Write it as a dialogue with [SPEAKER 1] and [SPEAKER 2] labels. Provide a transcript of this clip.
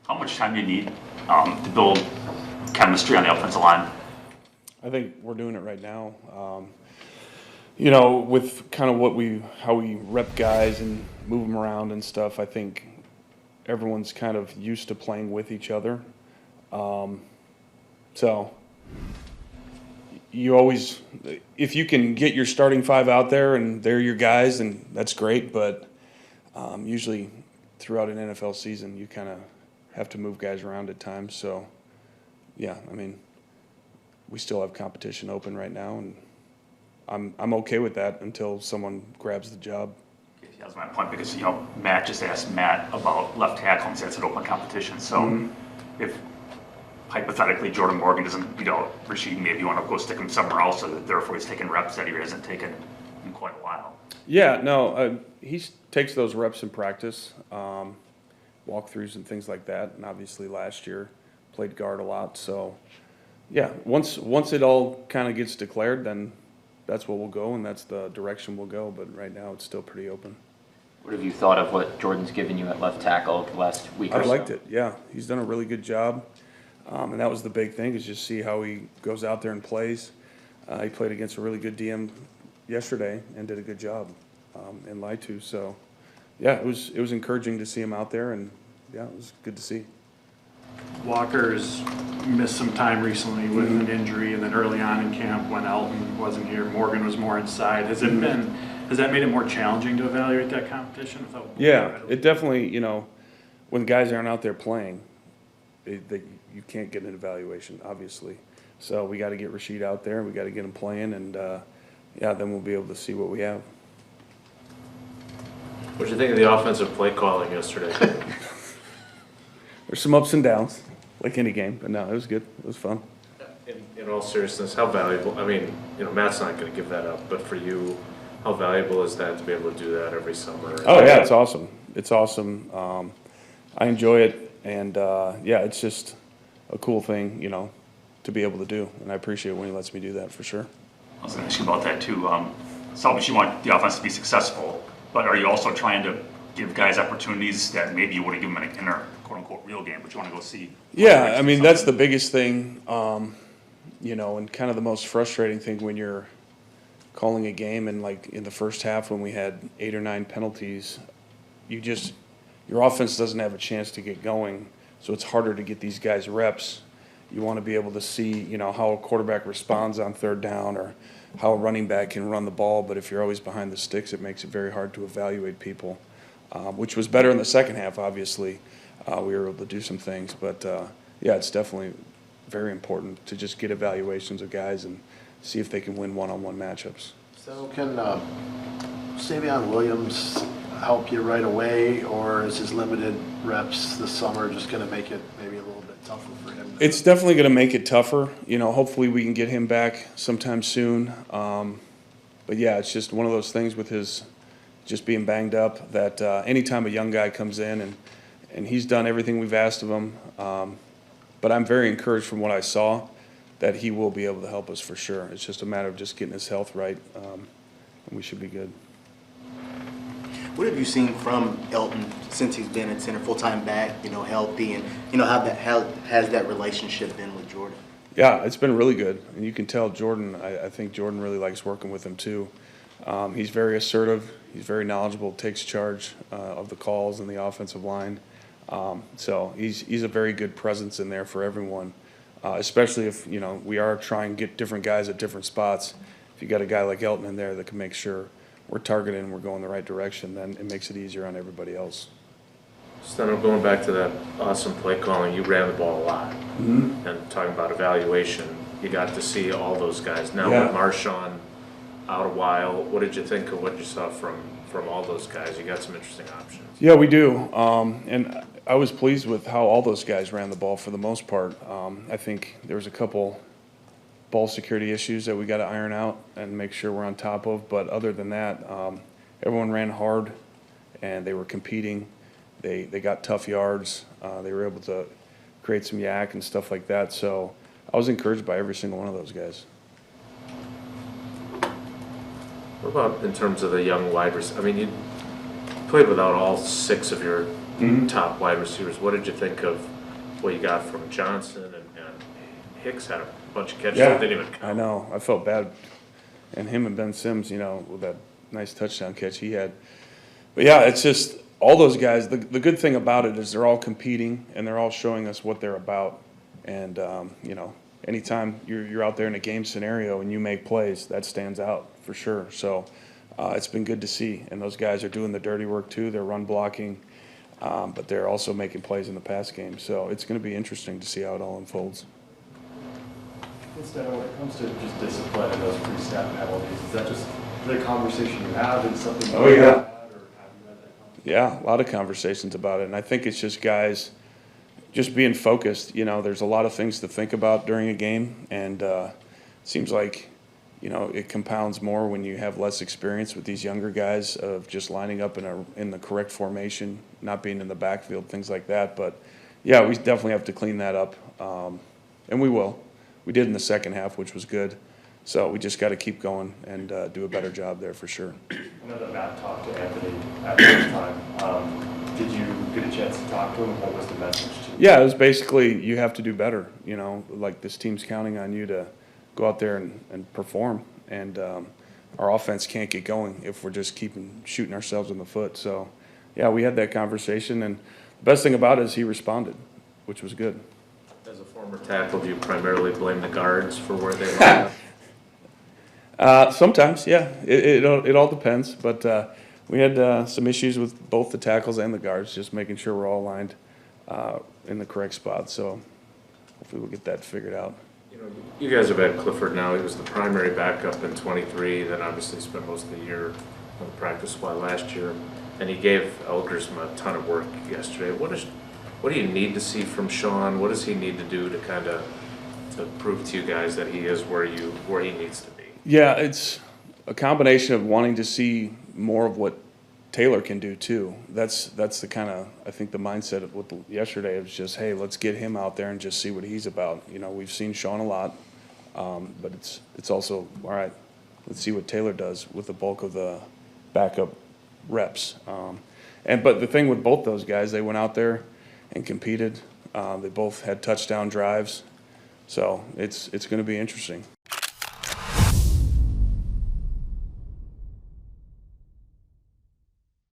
[SPEAKER 1] How much time do you need to build chemistry on the offensive line?
[SPEAKER 2] I think we're doing it right now. With kind of how we rep guys and move them around and stuff, I think everyone's kind of used to playing with each other. So you always, if you can get your starting five out there and they're your guys, then that's great. But usually throughout an NFL season, you kind of have to move guys around at times. So, yeah, I mean, we still have competition open right now, and I'm okay with that until someone grabs the job.
[SPEAKER 1] That was my point because, Matt just asked Matt about left tackle and said it's an open competition. So if hypothetically Jordan Morgan doesn't beat out Rashid, maybe you want to go stick him somewhere else so that therefore he's taking reps that he hasn't taken in quite a while.
[SPEAKER 2] Yeah, no, he takes those reps in practice, walkthroughs and things like that. And obviously last year played guard a lot. So, yeah, once it all kind of gets declared, then that's where we'll go and that's the direction we'll go. But right now it's still pretty open.
[SPEAKER 3] What have you thought of what Jordan's given you at left tackle the last week or so?
[SPEAKER 2] I liked it, yeah. He's done a really good job. And that was the big thing, is just see how he goes out there and plays. He played against a really good DM yesterday and did a good job in Laitu. So, yeah, it was encouraging to see him out there, and, yeah, it was good to see.
[SPEAKER 4] Walker's missed some time recently with an injury, and then early on in camp when Elton wasn't here, Morgan was more inside. Has that made it more challenging to evaluate that competition?
[SPEAKER 2] Yeah, it definitely, when guys aren't out there playing, you can't get an evaluation, obviously. So we got to get Rashid out there, and we got to get him playing, and, then we'll be able to see what we have.
[SPEAKER 5] What did you think of the offensive play calling yesterday?
[SPEAKER 2] There's some ups and downs, like any game, but no, it was good. It was fun.
[SPEAKER 5] In all seriousness, how valuable, Matt's not going to give that up, but for you, how valuable is that to be able to do that every summer?
[SPEAKER 2] Oh, yeah, it's awesome. It's awesome. I enjoy it, and, it's just a cool thing, to be able to do, and I appreciate when he lets me do that for sure.
[SPEAKER 1] I was going to ask you about that too. So obviously you want the offense to be successful, but are you also trying to give guys opportunities that maybe you wouldn't give them in a quote-unquote real game, but you want to go see?
[SPEAKER 2] Yeah, I mean, that's the biggest thing, and kind of the most frustrating thing when you're calling a game, and like in the first half when we had 8 or 9 penalties, your offense doesn't have a chance to get going, so it's harder to get these guys reps. You want to be able to see, how a quarterback responds on third down or how a running back can run the ball, but if you're always behind the sticks, it makes it very hard to evaluate people, which was better in the second half, obviously. We were able to do some things, but, it's definitely very important to just get evaluations of guys and see if they can win one-on-one matchups.
[SPEAKER 6] So can Savon Williams help you right away, or is his limited reps this summer just going to make it maybe a little bit tougher for him?
[SPEAKER 2] It's definitely going to make it tougher. Hopefully we can get him back sometime soon. But, yeah, it's just one of those things with his just being banged up that anytime a young guy comes in and he's done everything we've asked of him, but I'm very encouraged from what I saw that he will be able to help us for sure. It's just a matter of just getting his health right, and we should be good.
[SPEAKER 7] What have you seen from Elton since he's been at center, full-time back, healthy, and how has that relationship been with Jordan?
[SPEAKER 2] Yeah, it's been really good, and you can tell Jordan. I think Jordan really likes working with him too. He's very assertive. He's very knowledgeable. Takes charge of the calls and the offensive line. So he's a very good presence in there for everyone, especially if we are trying to get different guys at different spots. If you got a guy like Elton in there that can make sure we're targeting and we're going the right direction, then it makes it easier on everybody else.
[SPEAKER 5] Steno, going back to that awesome play calling, you ran the ball a lot. Mm-hmm. And talking about evaluation, you got to see all those guys. Now with Marshawn out a while, what did you think of what you saw from all those guys? You got some interesting options.
[SPEAKER 2] Yeah, we do. And I was pleased with how all those guys ran the ball for the most part. I think there was a couple ball security issues that we got to iron out and make sure we're on top of. But other than that, everyone ran hard and they were competing. They got tough yards. They were able to create some yak and stuff like that. So I was encouraged by every single one of those guys.
[SPEAKER 5] What about in terms of the young wide receivers? I mean, you played without all 6 of your top wide receivers. What did you think of what you got from Johnson and Hicks had a bunch of catches that didn't even count.
[SPEAKER 2] I know. I felt bad. And him and Ben Sims, with that nice touchdown catch he had. But yeah, it's just all those guys. The good thing about it is they're all competing and they're all showing us what they're about. And, anytime you're out there in a game scenario and you make plays, that stands out for sure. So it's been good to see. And those guys are doing the dirty work too. They're run blocking, but they're also making plays in the pass game. So it's going to be interesting to see how it all unfolds.
[SPEAKER 8] Instead, when it comes to just discipline and those pre-snap penalties, is that just the conversation you have and something
[SPEAKER 2] Oh,
[SPEAKER 8] you
[SPEAKER 2] yeah.
[SPEAKER 8] had, or have you had that conversation?
[SPEAKER 2] Yeah, a lot of conversations about it. And I think it's just guys just being focused. There's a lot of things to think about during a game. And it seems like, it compounds more when you have less experience with these younger guys of just lining up in the correct formation, not being in the backfield, things like that. But, yeah, we definitely have to clean that up. And we will. We did in the second half, which was good. So we just got to keep going and do a better job there for sure.
[SPEAKER 8] I know that Matt talked to Anthony at the time. Did you get a chance to talk to him? What was the message to you?
[SPEAKER 2] Yeah, it was basically you have to do better. Like this team's counting on you to go out there and perform. And our offense can't get going if we're just shooting ourselves in the foot. So, yeah, we had that conversation. And the best thing about it is he responded, which was good.
[SPEAKER 5] As a former tackle, do you primarily blame the guards for where they line up?
[SPEAKER 2] Sometimes, yeah. It all depends. But we had some issues with both the tackles and the guards, just making sure we're all lined in the correct spot. So hopefully we'll get that figured out.
[SPEAKER 5] You guys have had Clifford now. He was the primary backup in 23, then obviously spent most of the year on the practice squad last year. And he gave Elgersma a ton of work yesterday. What do you need to see from Shawn? What does he need to do to to prove to you guys that he is where he needs to be?
[SPEAKER 2] Yeah, it's a combination of wanting to see more of what Taylor can do too. That's the kind of, I think, the mindset of yesterday. It was just, hey, let's get him out there and just see what he's about. We've seen Shawn a lot, but it's also, all right, let's see what Taylor does with the bulk of the backup reps. But the thing with both those guys, they went out there and competed. They both had touchdown drives. So it's going to be interesting.